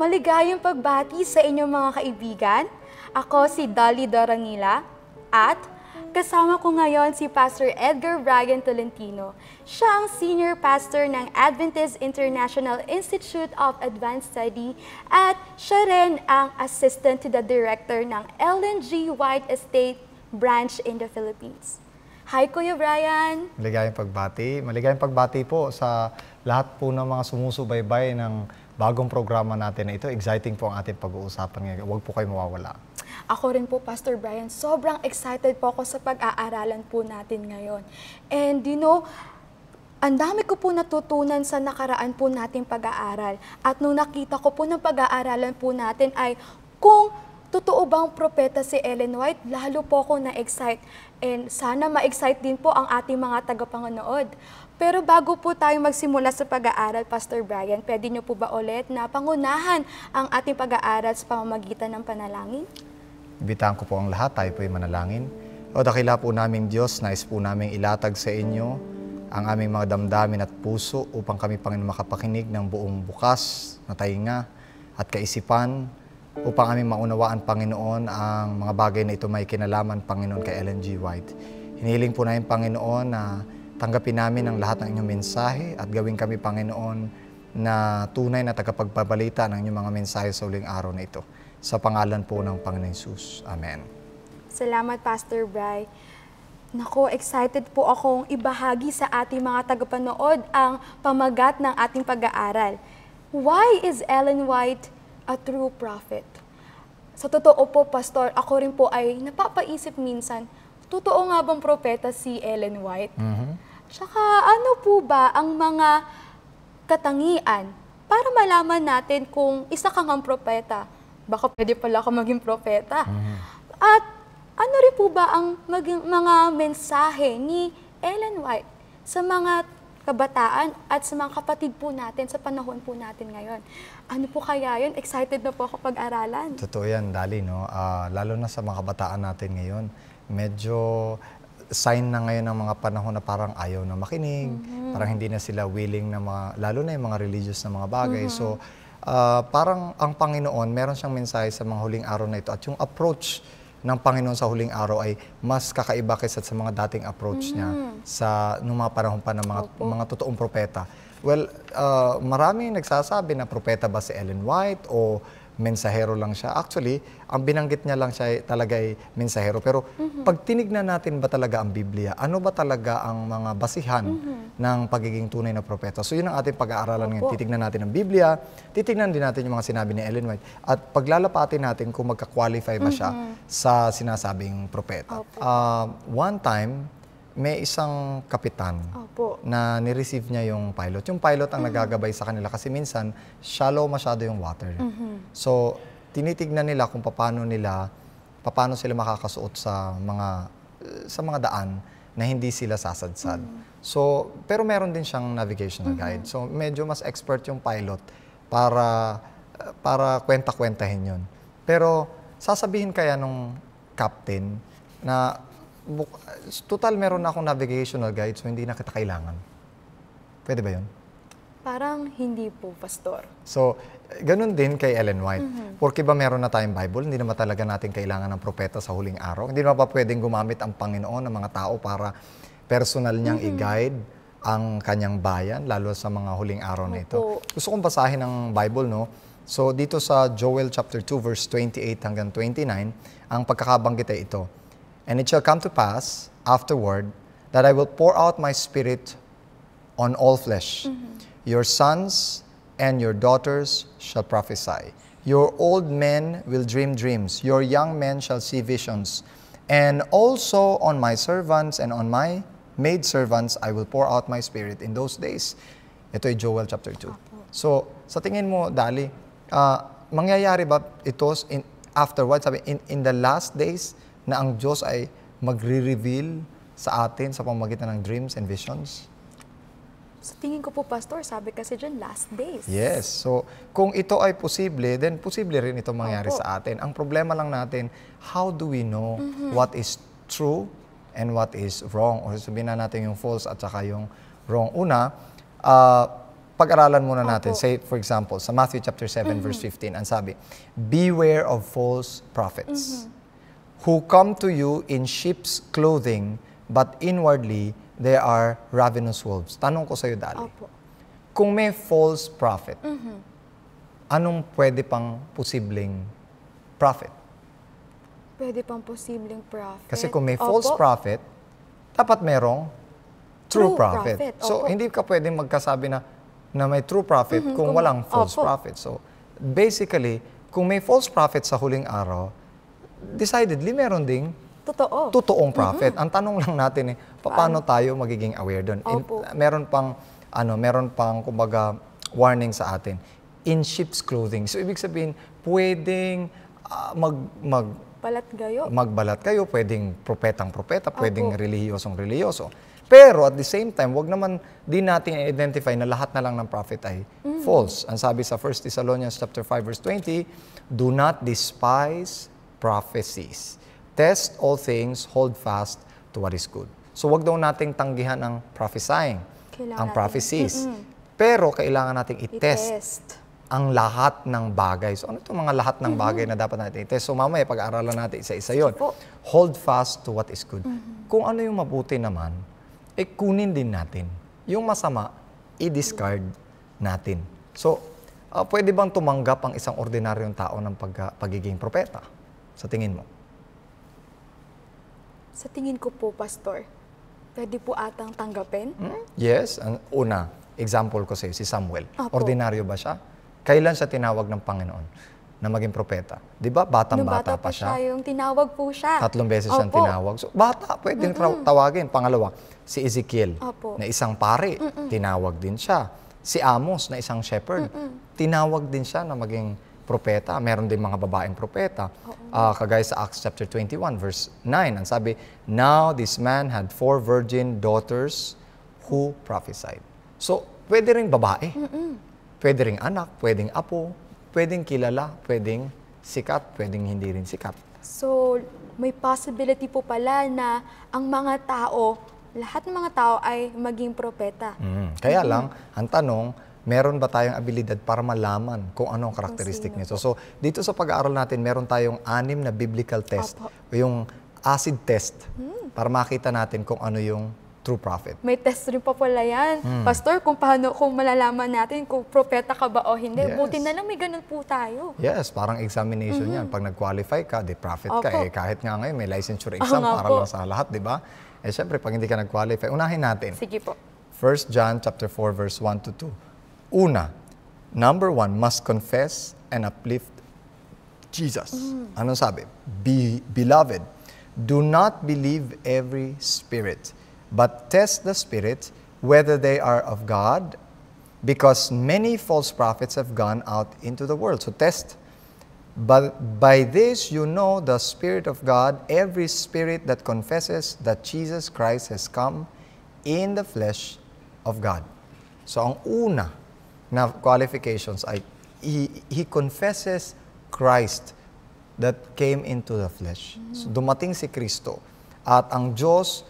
Maligayang pagbati sa inyong mga kaibigan. Ako si Dolly Dorangila at kasama ko ngayon si Pastor Edgar Brian Tolentino. Siya ang Senior Pastor ng Adventist International Institute of Advanced Study at siya rin ang Assistant to the Director ng Ellen G. White Estate Branch in the Philippines. Hi, Kuya Brian! Maligayang pagbati po sa lahat po ng mga sumusubaybay ng bagong programa natin na ito. Exciting po ang ating pag-uusapan ngayon. Huwag po kayo mawawala. Ako rin po, Pastor Brian, sobrang excited po ako sa pag-aaralan po natin ngayon. And you know, ang dami ko po natutunan sa nakaraan po nating pag-aaral. At nung nakita ko po ng pag-aaralan po natin ay kung totoo bang propeta si Ellen White, lalo po ako na-excite. And sana ma-excite din po ang ating mga tagapanood. Pero bago po tayo magsimula sa pag-aaral, Pastor Brian, pwede niyo po ba ulit na pangunahan ang ating pag-aaral sa pamamagitan ng panalangin? Ibitahan ko po ang lahat, tayo po ay manalangin. O dakila po naming Diyos, nais po naming ilatag sa inyo ang aming mga damdamin at puso upang kami, Panginoon, makapakinig ng buong bukas na tainga at kaisipan upang aming maunawaan, Panginoon, ang mga bagay na ito may kinalaman, Panginoon, kay Ellen G. White. Hinihiling po namin, Panginoon, na tanggapin namin ang lahat ng inyong mensahe at gawin kami, Panginoon, na tunay na tagapagbabalita ng inyong mga mensahe sa uling araw na ito. Sa pangalan po ng Panginoon Hesus. Amen. Salamat, Pastor Bri. Nako, excited po akong ibahagi sa ating mga tagapanood ang pamagat ng ating pag-aaral. Why is Ellen White a true prophet? Sa totoo po, Pastor, ako rin po ay napapaisip minsan, totoo nga bang propeta si Ellen White? Tsaka ano po ba ang mga katangian para malaman natin kung isa kang ang propeta? Baka pwede pala ako maging propeta. At ano rin po ba ang mga mensahe ni Ellen White sa mga kabataan at sa mga kapatid po natin sa panahon po natin ngayon? Ano po kaya yun? Excited na po ako pag-aralan. Totoo yan, Dali, no? Lalo na sa mga kabataan natin ngayon, medyo sign na ngayon ng mga panahon na parang ayaw na makinig, parang hindi na sila willing na lalo na yung mga religious na mga bagay. So, parang ang Panginoon, meron siyang mensahe sa mga huling araw na ito at yung approach ng Panginoon sa huling araw ay mas kakaiba kaysa sa mga dating approach niya sa nung mga panahon pa ng mga totoong propeta. Well, maraming nagsasabi na propeta ba si Ellen White o mensahero lang siya. Actually, ang binanggit niya lang siya talaga ay mensahero. Pero pag tinignan natin ba talaga ang Biblia, ano ba talaga ang mga basihan ng pagiging tunay na propeta? So yun ang ating pag-aaralan ngayon. Titignan natin ang Biblia, titignan din natin yung mga sinabi ni Ellen White, at paglalapatin natin kung magka-qualify ba siya sa sinasabing propeta. One time, may isang kapitan na nireceive niya yung pilot. Yung pilot ang nagagabay sa kanila kasi minsan shallow masyado yung water. So, tinitignan nila kung paano sila makakasuot sa mga daan na hindi sila sasadsad. So, pero meron din siyang navigational guide. So, medyo mas expert yung pilot para kwenta-kwentahin yun. Pero, sasabihin kaya nung captain na total meron na akong navigational guide, so hindi na kita kailangan. Pwede ba yun? Parang hindi po, Pastor. So, ganun din kay Ellen White. Porque ba meron na tayong Bible, hindi naman talaga natin kailangan ng propeta sa huling araw. Hindi naman pa pwedeng gumamit ang Panginoon ng mga tao para personal niyang i-guide ang kanyang bayan, lalo sa mga huling araw na ito. Gusto kong basahin ang Bible, no? So, dito sa Joel chapter 2, verse 28 hanggang 29, ang pagkakabanggit ay ito. And it shall come to pass afterward that I will pour out my spirit on all flesh. Your sons and your daughters shall prophesy. Your old men will dream dreams. Your young men shall see visions. And also on my servants and on my maidservants I will pour out my spirit in those days. Ito ay Joel chapter 2. So, sa tingin mo, Dali, mangyayari ba ito afterwards, sabi, in the last days, na ang Diyos ay magre-reveal sa atin sa pamamagitan ng dreams and visions? Sa tingin ko po, Pastor, sabi kasi dyan, last days. Yes. So, kung ito ay posible, then posible rin ito mangyari sa atin. Ang problema lang natin, how do we know what is true and what is wrong? O sabihin na natin yung false at saka yung wrong. Una, pag-aralan muna natin. Opo. Say, for example, sa Matthew chapter 7, verse 15, ang sabi, beware of false prophets who come to you in sheep's clothing, but inwardly they are ravenous wolves. Tanong ko sa'yo, Dali. Opo. Kung may false prophet, anong pwede pang posibleng prophet? Pwede pang posibleng prophet. Kasi kung may false Opo. prophet, dapat merong true True prophet. prophet, So, opo. hindi ka pwedeng magkasabi na may true prophet kung kung- walang false opo. prophet. So, basically, kung may false prophet sa huling araw, decidedly meron ding Totoo. totoong prophet. Ang tanong lang natin paano tayo magiging aware doon? Opo. Meron pang kumbaga warning sa atin. In sheep's clothing. So ibig sabihin, pwedeng Balat gayo. magbalat kayo, pwedeng propetang-propeta, pwedeng relihiyosong-reliyoso. Pero at the same time, wag naman din natin i-identify na lahat na lang ng prophet ay false. Ang sabi sa 1 Thessalonians chapter 5 verse 20, do not despise prophecies. Test all things, hold fast to what is good. So wag daw nating tanggihan ang prophesying, Kailangan ang natin- prophecies. Pero kailangan nating i-test I-test. ang lahat ng bagay. So ano itong mga lahat ng bagay na dapat natin i-test? So mamaya pag-aaralan natin isa-isa yon. po. Hold fast to what is good. Kung ano yung mabuti naman, kunin din natin. Yung masama, i-discard natin. So, pwede bang tumanggap ang isang ordinaryong tao ng pagiging propeta? Sa tingin mo? Sa tingin ko po, Pastor, pwede po atang tanggapin. Yes. Una, example ko sa iyo, si Samuel. Opo. Ordinaryo ba siya? Kailan siya tinawag ng Panginoon na maging propeta? Di ba? Nung Batang-bata pa siya. yung tinawag po siya. 3 beses siyang Opo. tinawag. So, bata, pwedeng tawagin. Pangalawa, si Ezekiel, Opo. na isang pari, tinawag din siya. Si Amos, na isang shepherd, tinawag din siya na maging propeta. Meron din mga babaeng propeta. Kagaya sa Acts chapter 21, verse 9, ang sabi, now this man had 4 virgin daughters who prophesied. So, pwede ring babae. Pwede ring anak, pwedeng apo, pwedeng kilala, pwedeng sikat, pwedeng hindi rin sikat. So, may possibility po pala na ang mga tao, lahat ng mga tao ay maging propeta. Kaya lang, ang tanong, meron ba tayong abilidad para malaman kung ano ang karakteristik sino nito? So, dito sa pag-aaral natin, meron tayong 6 na biblical test. Opo. Yung acid test, para makita natin kung ano yung true prophet. May test rin pa pala yan. Pastor, kung malalaman natin kung propeta ka ba o hindi, Yes. buti na lang may ganun po tayo. Yes, parang examination yan. Pag nag-qualify ka, di prophet ka. Opo. Kahit nga ngayon, may licensure exam nga para po. lang sa lahat, di ba? Siyempre, pag hindi ka nag-qualify, unahin natin. Sige po. 1 John chapter 4 verse 1 to 2. Una, number 1, must confess and uplift Jesus. Anong sabi? Beloved, do not believe every spirit, but test the spirits whether they are of God, because many false prophets have gone out into the world. So test. But by this you know the Spirit of God, every spirit that confesses that Jesus Christ has come in the flesh of God. So ang una na qualifications ay he confesses Christ that came into the flesh. So dumating si Kristo at ang Diyos,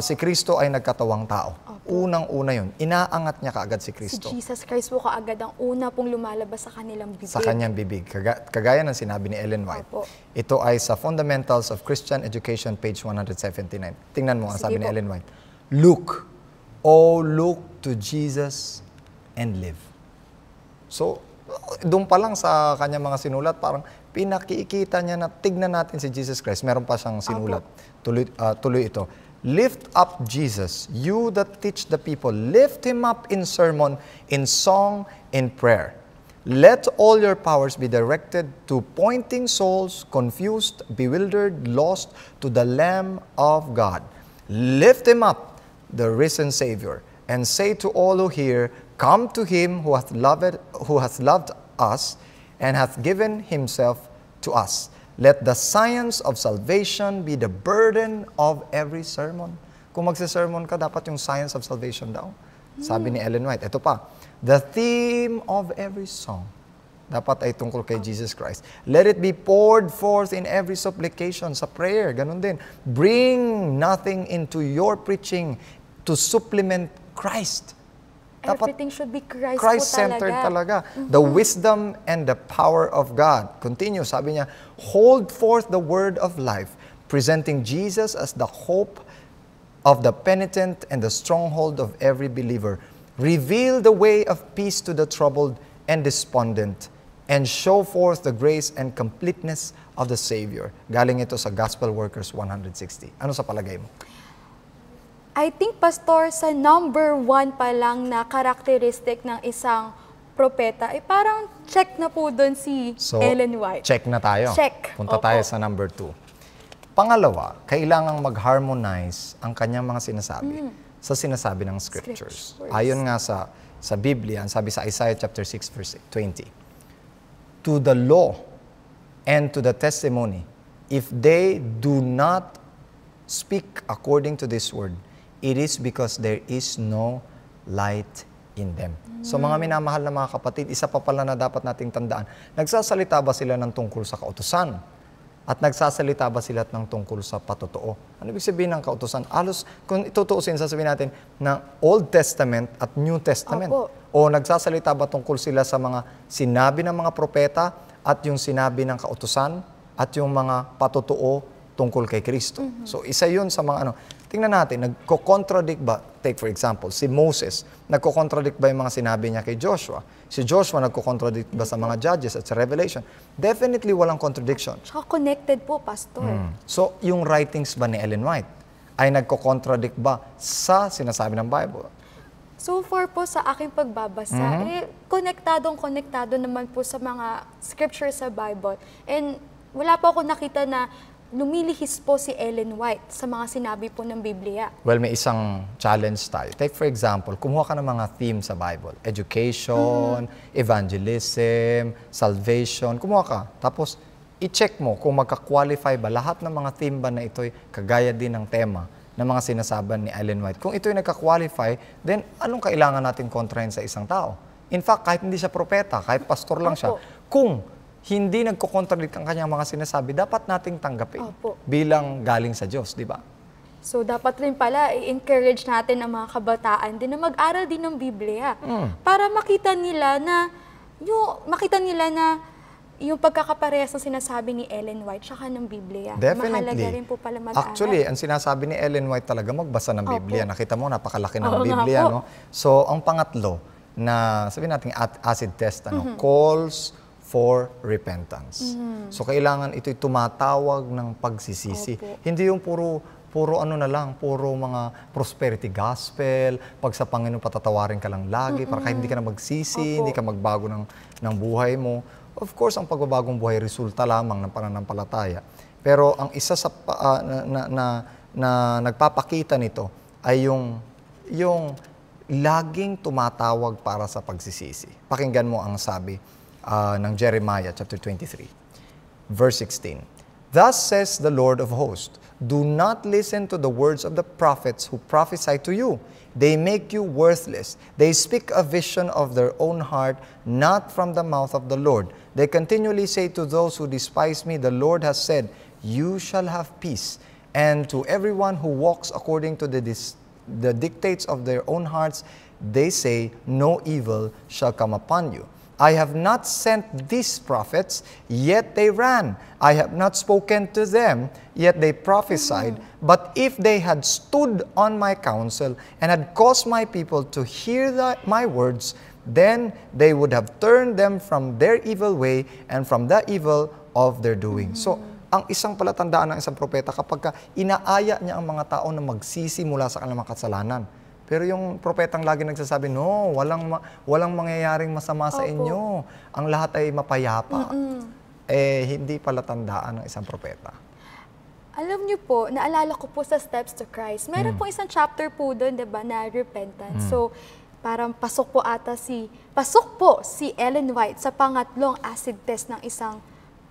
si Kristo ay nagkatawang tao. Unang-una yun, inaangat niya kaagad si Si Kristo Jesus Christ po kaagad ang una pong lumalabas sa kanilang bibig. sa kanyang bibig. Kagaya ng sinabi ni Ellen White. Opo. Ito ay sa Fundamentals of Christian Education, page 179. Tingnan mo ang Sige sabi ni po. Ellen White. Look, oh look to Jesus and live. So, doon pa lang sa kanyang mga sinulat, parang pinakikita niya na tignan natin si Jesus Christ. Meron pa siyang sinulat. Tuloy ito. Lift up Jesus, you that teach the people. Lift Him up in sermon, in song, in prayer. Let all your powers be directed to pointing souls, confused, bewildered, lost, to the Lamb of God. Lift Him up, the risen Savior, and say to all who hear, come to Him who hath loved us and hath given Himself to us. Let the science of salvation be the burden of every sermon. Kung magsisermon ka, dapat yung science of salvation daw. Sabi ni Ellen White. Ito pa. The theme of every song dapat ay tungkol kay Jesus Christ. Let it be poured forth in every supplication, sa prayer. Ganun din. Bring nothing into your preaching to supplement Christ. Everything should be Christ po Christ-centered talaga. talaga. The wisdom and the power of God. Continue, sabi niya, hold forth the word of life, presenting Jesus as the hope of the penitent and the stronghold of every believer. Reveal the way of peace to the troubled and despondent, and show forth the grace and completeness of the Savior. Galing ito sa Gospel Workers 160. Ano sa palagay mo? I think, Pastor, sa number 1 pa lang na karakteristik ng isang propeta, parang check na po doon si Ellen White. Check na tayo. Check. Punta Opo. tayo sa number 2. Pangalawa, kailangang mag-harmonize ang kanyang mga sinasabi sa sinasabi ng Scriptures. Ayon nga sa Biblia, sabi sa Isaiah chapter 6 verse 20, to the law and to the testimony, if they do not speak according to this word, it is because there is no light in them. So mga minamahal na mga kapatid, isa pa pala na dapat nating tandaan, nagsasalita ba sila ng tungkol sa kautusan? At nagsasalita ba sila ng tungkol sa patotoo? Ano ibig sabihin ng kautusan? Alos, kung itutuusin, sasabihin natin na Old Testament at New Testament. Opo. O nagsasalita ba tungkol sila sa mga sinabi ng mga propeta at yung sinabi ng kautusan at yung mga patotoo tungkol kay Kristo. So isa yun sa mga ano. Tingnan natin, nagko-contradict ba, take for example, si Moses, nagko-contradict ba yung mga sinabi niya kay Joshua? Si Joshua nagko-contradict ba sa mga Judges at sa Revelation? Definitely walang contradiction. Tsaka connected po, Pastor. So yung writings ba ni Ellen White ay nagko-contradict ba sa sinasabi ng Bible? So far po sa aking pagbabasa, konektado naman po sa mga scriptures sa Bible. And wala po ako nakita na lumilihis po si Ellen White sa mga sinabi po ng Biblia. Well, may isang challenge tayo. Take for example, kumuha ka ng mga theme sa Bible. Education, evangelism, salvation. Kumuha ka. Tapos, i-check mo kung magka-qualify ba lahat ng mga theme ba na ito'y kagaya din ng tema ng mga sinasaban ni Ellen White. Kung ito'y nagka-qualify, then anong kailangan natin kontrahin sa isang tao? In fact, kahit hindi siya propeta, kahit pastor lang siya, kung hindi nagko-contradict ang kanyang mga sinasabi, dapat nating tanggapin bilang galing sa Diyos, di ba? So dapat rin pala i-encourage natin ang mga kabataan din na mag-aral din ng Biblia para makita nila na yung pagkakaparehas ng sinasabi ni Ellen White tsaka ng Biblia. Definitely. Mahalaga rin po pala mag-aral. Actually, ang sinasabi ni Ellen White talaga, magbasa ng Biblia. Nakita mo, napakalaki ng Oo nga Biblia, po. no? So, ang pangatlo na, sabihin natin, acid test, calls for repentance. So, kailangan ito'y tumatawag ng pagsisisi. Hindi yung puro ano na lang, puro mga prosperity gospel, pag sa Panginoon patatawarin ka lang lagi, para kahit hindi ka na magsisi, hindi ka magbago ng buhay mo. Of course, ang pagbabagong buhay resulta lamang ng pananampalataya. Pero ang isa sa na nagpapakita nito ay yung laging tumatawag para sa pagsisisi. Pakinggan mo ang sabi ng Jeremiah chapter 23, verse 16. Thus says the Lord of hosts, do not listen to the words of the prophets who prophesy to you. They make you worthless. They speak a vision of their own heart, not from the mouth of the Lord. They continually say to those who despise me, the Lord has said, you shall have peace. And to everyone who walks according to the dictates of their own hearts, they say, no evil shall come upon you. I have not sent these prophets, yet they ran. I have not spoken to them, yet they prophesied. But if they had stood on my counsel and had caused my people to hear my words, then they would have turned them from their evil way and from the evil of their doing. So, ang isang palatandaan ng isang propeta kapag inaaya niya ang mga tao na magsisi mula sa kanilang kasalanan. Pero yung propetang lagi nagsasabi, no, walang mangyayaring masama sa inyo. Ang lahat ay mapayapa. Hindi palatandaan ng isang propeta. Alam niyo po, naalala ko po sa Steps to Christ, meron po isang chapter po doon, 'di ba, na repentance. So, parang pasok po si Ellen White sa pangatlong acid test ng isang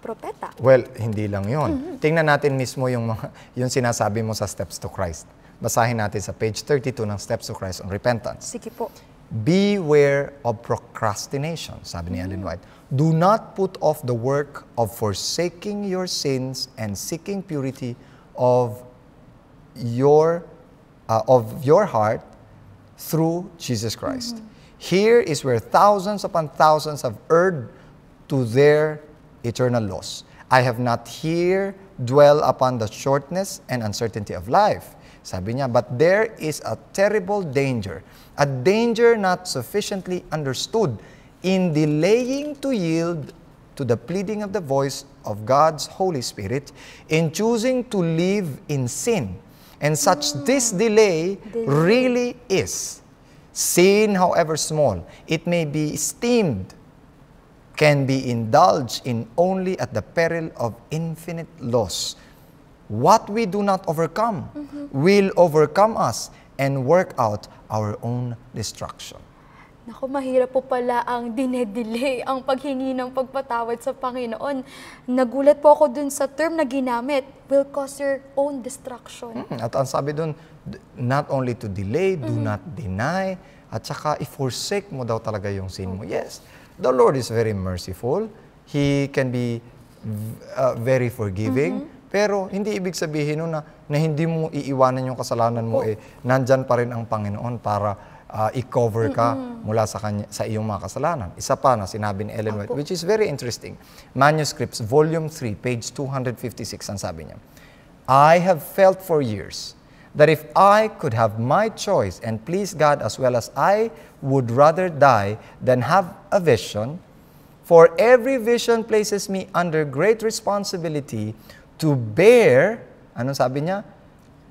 propeta. Well, hindi lang 'yon. Tingnan natin mismo yung sinasabi mo sa Steps to Christ. Basahin natin sa page 32 ng Steps to Christ on Repentance. Sige po. Beware of procrastination, sabi ni Ellen White. Do not put off the work of forsaking your sins and seeking purity of your heart through Jesus Christ. Here is where thousands upon thousands have erred to their eternal loss. I have not here dwell upon the shortness and uncertainty of life. Sabi niya, but there is a terrible danger, a danger not sufficiently understood in delaying to yield to the pleading of the voice of God's Holy Spirit, in choosing to live in sin. And such this delay really is. Sin, however small, it may be esteemed, can be indulged in only at the peril of infinite loss. What we do not overcome will overcome us and work out our own destruction. Naku, mahirap po pala ang dinedelay, ang paghingi ng pagpatawad sa Panginoon. Nagulat po ako dun sa term na ginamit, will cause your own destruction. At ang sabi dun, not only to delay, do not deny, at saka i-forsake mo daw talaga yung sin mo. Yes, the Lord is very merciful. He can be very forgiving. Pero hindi ibig sabihin nun na hindi mo iiwanan yung kasalanan mo. Nandyan pa rin ang Panginoon para i-cover ka mula sa iyong mga kasalanan. Isa pa na sinabi ni Ellen White, which is very interesting. Manuscripts, Volume 3, page 256, ang sabi niya, I have felt for years that if I could have my choice and please God as well as I would rather die than have a vision, for every vision places me under great responsibility to bear, ano sabi niya?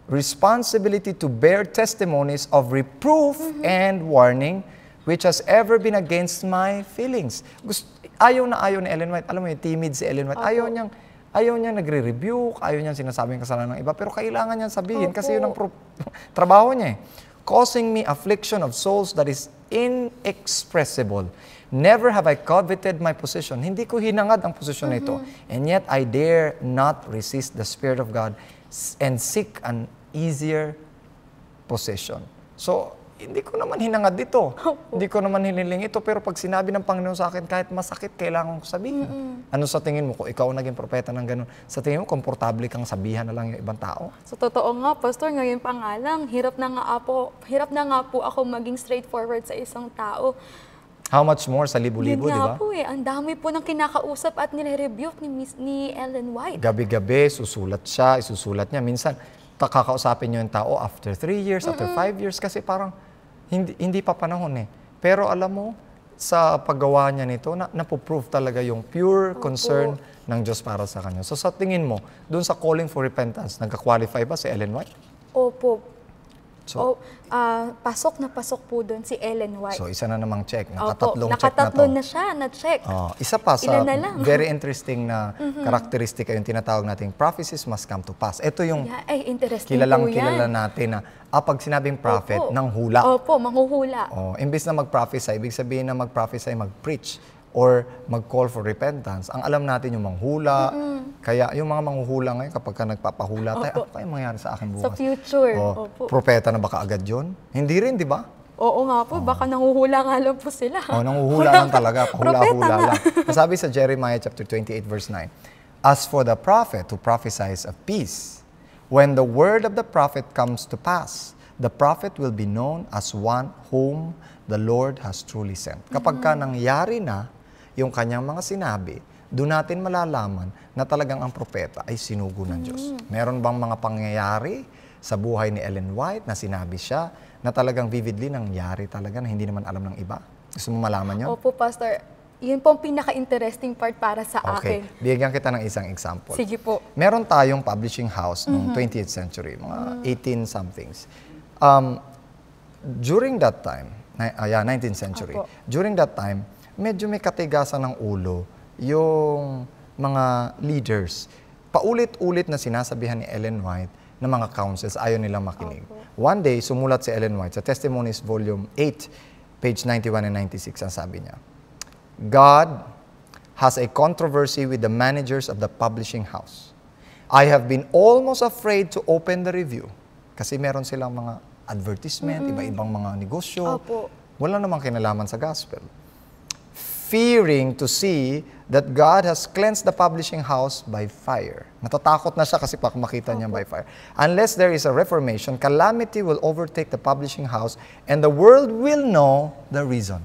Responsibility to bear testimonies of reproof and warning which has ever been against my feelings. Ayaw ni Ellen White. Alam mo yung timid si Ellen White. Ayaw niyang nagre-rebuke, ayaw niyang sinasabing kasalanan ng iba, pero kailangan niyang sabihin kasi yun ang trabaho niya eh. Causing me affliction of souls that is inexpressible. Never have I coveted my position. Hindi ko hinangad ang posisyon na ito. And yet I dare not resist the Spirit of God and seek an easier position. So, hindi ko naman hinangad dito. Hindi ko naman hiniling ito. Pero pag sinabi ng Panginoon sa akin, kahit masakit, kailangan ko sabihin. Ano sa tingin mo? Kung ikaw naging propeta ng ganun, sa tingin mo, komportable kang sabihan na lang yung ibang tao? So, totoo nga, Pastor, ngayon pa nga lang, hirap na nga po ako maging straightforward sa isang tao. How much more sa libo-libo, di ba? Yun nga po ang dami po ng kinakausap at nire-rebuke ni Ellen White. Gabi-gabi, isusulat niya. Minsan, kakausapin niyo yung tao after 3 years, after 5 years, kasi parang hindi pa panahon eh. Pero alam mo, sa paggawa niya nito, napoprove talaga yung pure concern ng Diyos para sa kanya. So sa tingin mo, dun sa calling for repentance, nagka-qualify ba si Ellen White? Opo. So, pasok po doon si Ellen White. So, isa na namang check. Nakatatlong check na to. na siya, na-check. Isa pa sa very interesting na karakteristika yung tinatawag nating prophecies must come to pass. Ito yung interesting kilala natin na pag sinabing prophet, nang hula. Opo, manghuhula. Imbis na mag-prophesy, ibig sabihin na mag-prophesy, mag-preach, or mag-call for repentance. Ang alam natin yung manghula. Kaya yung mga manghuhula ngayon, kapag ka nagpapahula tayo, ano kaya mangyari sa akin bukas? Sa future. Propeta na baka agad yun? Hindi rin, di ba? Oo nga po, baka nanguhula nga lang po sila. Nanguhula lang talaga, pahula-hula lang. Sabi sa Jeremiah chapter 28 verse 9, As for the prophet who prophesies of peace, when the word of the prophet comes to pass, the prophet will be known as one whom the Lord has truly sent. Kapag ka nangyari na yung kanyang mga sinabi, doon natin malalaman na talagang ang propeta ay sinugo ng Diyos. Meron bang mga pangyayari sa buhay ni Ellen White na sinabi siya na talagang vividly nangyari talaga na hindi naman alam ng iba? Gusto mo malaman yun? Opo, Pastor. Yun po ang pinaka-interesting part para sa akin. Bigyan kita ng isang example. Sige po. Meron tayong publishing house noong 20th century, mga 18-somethings. During that time, 19th century, during that time, medyo may katigasan ng ulo yung mga leaders. Paulit-ulit na sinasabihan ni Ellen White ng mga councils, ayaw nilang makinig. One day, sumulat si Ellen White sa Testimonies Volume 8, page 91 and 96, ang sabi niya, God has a controversy with the managers of the publishing house. I have been almost afraid to open the review. Kasi meron silang mga advertisement, iba-ibang mga negosyo. Wala namang kinalaman sa gospel. fearing to see that God has cleansed the publishing house by fire. Natatakot na siya kasi makita niya by fire. Unless there is a reformation, calamity will overtake the publishing house and the world will know the reason.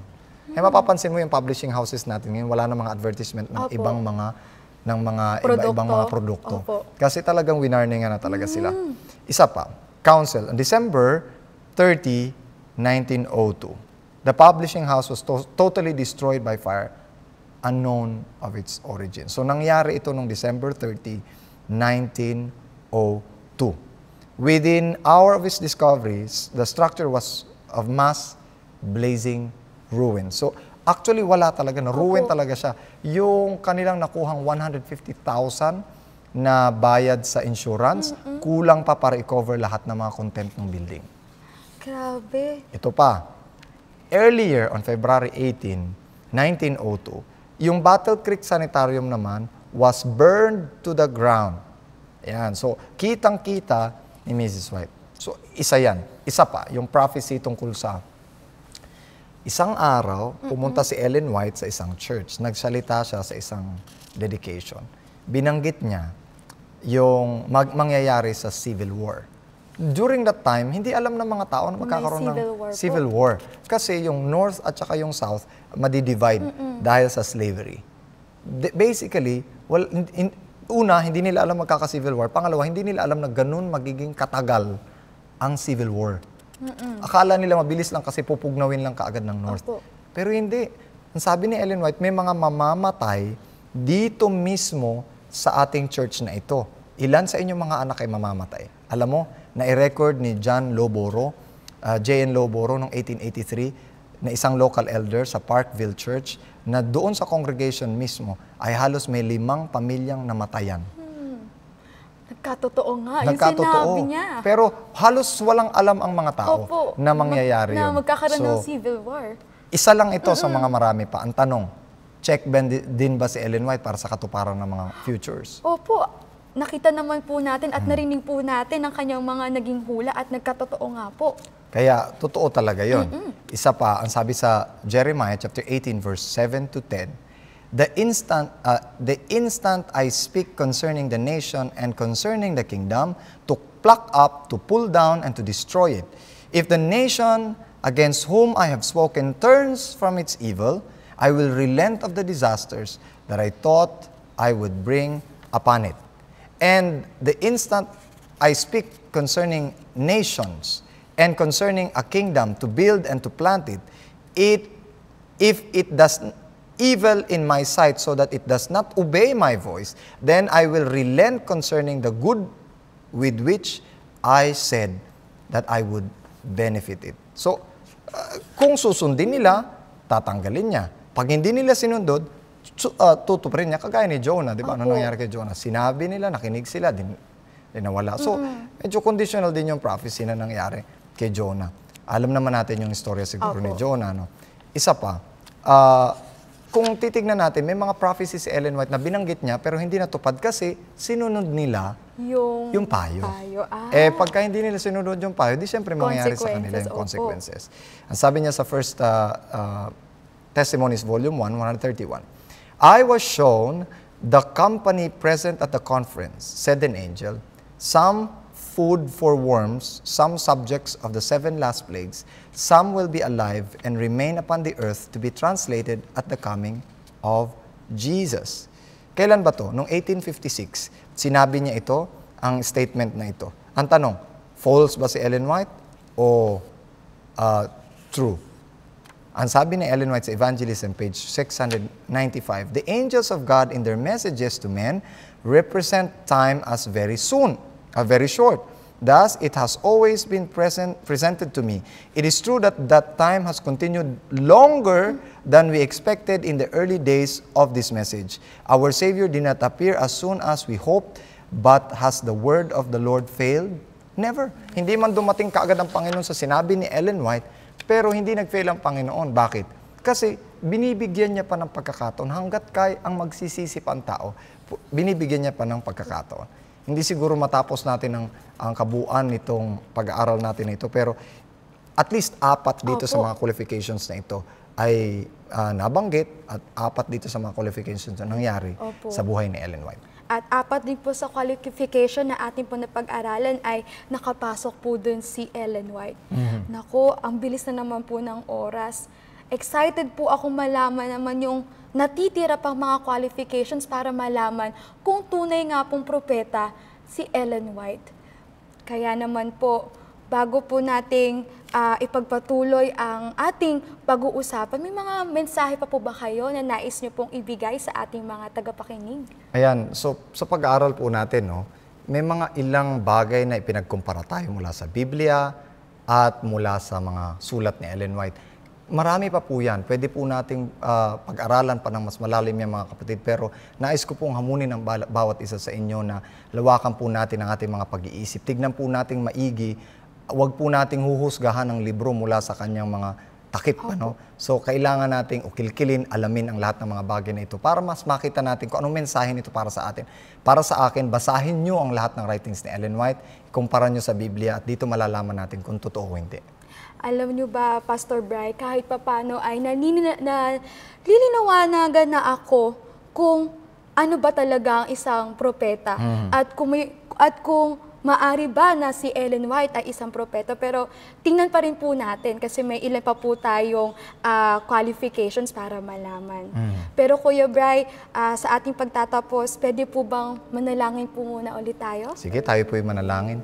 Mapapansin mo yung publishing houses natin ngayon, wala na mga advertisement ng ibang mga iba-ibang mga produkto. Kasi talagang winarningan na talaga sila. Isa pa, Council, on December 30, 1902, the publishing house was totally destroyed by fire, unknown of its origin. So nangyari ito noong December 30, 1902. Within hour of its discoveries, the structure was of mass blazing ruin. So actually wala talaga, na-ruin talaga siya. Yung kanilang nakuhang 150,000 na bayad sa insurance, kulang pa para i-cover lahat ng mga content ng building. Grabe. Ito pa, earlier on February 18, 1902, yung Battle Creek Sanitarium naman was burned to the ground. Ayan, so kitang-kita ni Mrs. White. So isa yan. Isa pa, yung prophecy tungkol sa isang araw, pumunta si Ellen White sa isang church. Nagsalita siya sa isang dedication. Binanggit niya yung mangyayari sa Civil War. During that time, hindi alam ng mga tao na magkakaroon ng Civil War. Kasi yung North at saka yung South, madi-divide dahil sa slavery. Basically, well, una, hindi nila alam magkaka-Civil War. Pangalawa, hindi nila alam na ganun magiging katagal ang Civil War. Akala nila mabilis lang kasi pupugnawin lang kaagad ng North. Pero hindi. Ang sabi ni Ellen White, may mga mamamatay dito mismo sa ating church na ito. Ilan sa inyong mga anak ay mamamatay? Alam mo, na-record ni John Loboro, J.N. Loboro noong 1883, na isang local elder sa Parkville Church, na doon sa congregation mismo ay halos may 5 pamilyang namatayan. Nagkatotoo nga. Yung sinabi niya. Pero halos walang alam ang mga tao na mangyayari yun. Na magkakaroon ng Civil War. Isa lang ito sa mga marami pa. Ang tanong, check din ba si Ellen White para sa katuparan ng mga futures? Opo. Nakita naman po natin at narinig po natin ang kanyang mga naging hula at nagkatotoo nga po. Kaya totoo talaga yon. Isa pa, ang sabi sa Jeremiah chapter 18 verse 7 to 10, the instant I speak concerning the nation and concerning the kingdom, to pluck up, to pull down, and to destroy it. If the nation against whom I have spoken turns from its evil, I will relent of the disasters that I thought I would bring upon it. And the instant I speak concerning nations and concerning a kingdom to build and to plant it, if it does evil in my sight so that it does not obey my voice, then I will relent concerning the good with which I said that I would benefit it. So, kung susundin nila, tatanggalin niya. Pag hindi nila sinundod, tutuparin niya, kagaya ni Jonah, di ba? Ano nangyari kay Jonah? Sinabi nila, nakinig sila, din nawala. So, medyo conditional din yung prophecy na nangyari kay Jonah. Alam naman natin yung istorya siguro ni Jonah, no? Isa pa, kung titignan natin, may mga prophecy si Ellen White na binanggit niya, pero hindi natupad kasi sinunod nila yung payo. Pagka hindi nila sinunod yung payo, di siyempre mangyayari sa kanila yung consequences. Ang sabi niya sa First Testimonies, Volume 1, 131, I was shown the company present at the conference, said an angel, some food for worms, some subjects of the 7 last plagues, some will be alive and remain upon the earth to be translated at the coming of Jesus. Kailan ba to? Noong 1856, sinabi niya ito, ang statement na ito. Ang tanong, false ba si Ellen White o true? Ang sabi ni Ellen White sa Evangelism, page 695, the angels of God in their messages to men represent time as very soon, very short. Thus, it has always been presented to me. It is true that that time has continued longer than we expected in the early days of this message. Our Savior did not appear as soon as we hoped, but has the word of the Lord failed? Never. Hindi man dumating kaagad ang Panginoon sa sinabi ni Ellen White, pero hindi nag-fail ang Panginoon. Bakit? Kasi binibigyan niya pa ng pagkakataon. Hanggat kaya ang magsisisi pa ang tao, binibigyan niya pa ng pagkakataon. Hindi siguro matapos natin ang kabuuan nitong pag-aaral natin na ito, pero at least 4 dito sa mga qualifications na ito ay nabanggit at 4 dito sa mga qualifications na nangyari Opo. sa buhay ni Ellen White. At 4 din po sa qualification na ating po napag-aralan ay nakapasok po dun si Ellen White. Nako, ang bilis na naman po ng oras. Excited po ako malaman naman yung natitira pang mga qualifications para malaman kung tunay nga pong propeta si Ellen White. Kaya naman po, bago po nating ipagpatuloy ang ating pag-uusapan, may mga mensahe pa po ba kayo na nais nyo pong ibigay sa ating mga tagapakinig? Ayan, so sa pag-aaral po natin, no, may mga ilang bagay na ipinagkumpara tayo mula sa Biblia at mula sa mga sulat ni Ellen White. Marami pa po yan. Pwede po nating pag-aralan pa ng mas malalim yan mga kapatid. Pero nais ko pong hamunin ang bawat isa sa inyo na lawakan po natin ang ating mga pag-iisip. Tignan po nating maigi. Huwag po nating huhusgahan ng libro mula sa kanyang mga takip. Ano? So kailangan nating ukilkilin, alamin ang lahat ng mga bagay na ito para mas makita natin kung anong mensahe nito para sa atin. Para sa akin, basahin nyo ang lahat ng writings ni Ellen White, ikumpara nyo sa Biblia at dito malalaman natin kung totoo o hindi. Alam nyo ba, Pastor Bry, kahit papano ay nalilinawagan na ako kung ano ba talaga ang isang propeta at kung maari ba na si Ellen White ay isang propeta. Pero tingnan pa rin po natin kasi may ilan pa po tayong qualifications para malaman. Pero Kuya Bry, sa ating pagtatapos, pwede po bang manalangin po muna ulit tayo? Sige, tayo po yung manalangin.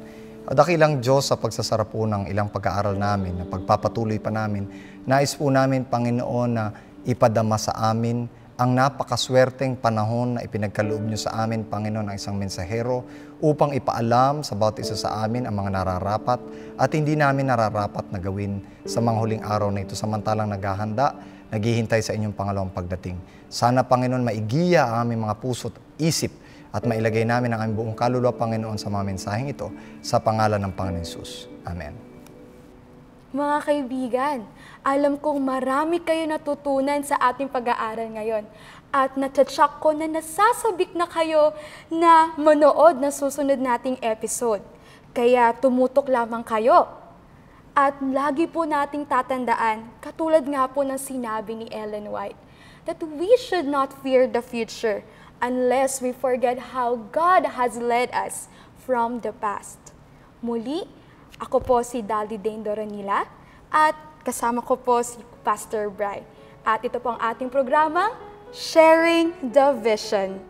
Dakilang Diyos, sa pagsasara po ng ilang pag-aaral namin, na pagpapatuloy pa namin, nais po namin, Panginoon, na ipadama sa amin ang napakaswerteng panahon na ipinagkaloob niyo sa amin, Panginoon, ang isang mensahero upang ipaalam sa bawat isa sa amin ang mga nararapat at hindi namin nararapat na gawin sa mga huling araw na ito samantalang naghahanda, naghihintay sa inyong pangalawang pagdating. Sana, Panginoon, maigiya ang aming mga puso't isip at mailagay namin ang aming buong kaluluwa, Panginoon, sa mga mensaheng ito sa pangalan ng Panginoon Hesus. Amen. Mga kaibigan, alam kong marami kayo natutunan sa ating pag-aaral ngayon. At natsatsak ko na nasasabik na kayo na manood ng susunod nating episode. Kaya tumutok lamang kayo. At lagi po nating tatandaan, katulad nga po ng sinabi ni Ellen White, that we should not fear the future unless we forget how God has led us from the past. Muli, ako po si Dali Dane Doronila at kasama ko po si Pastor Bry. At ito po ang ating programa, Sharing the Vision.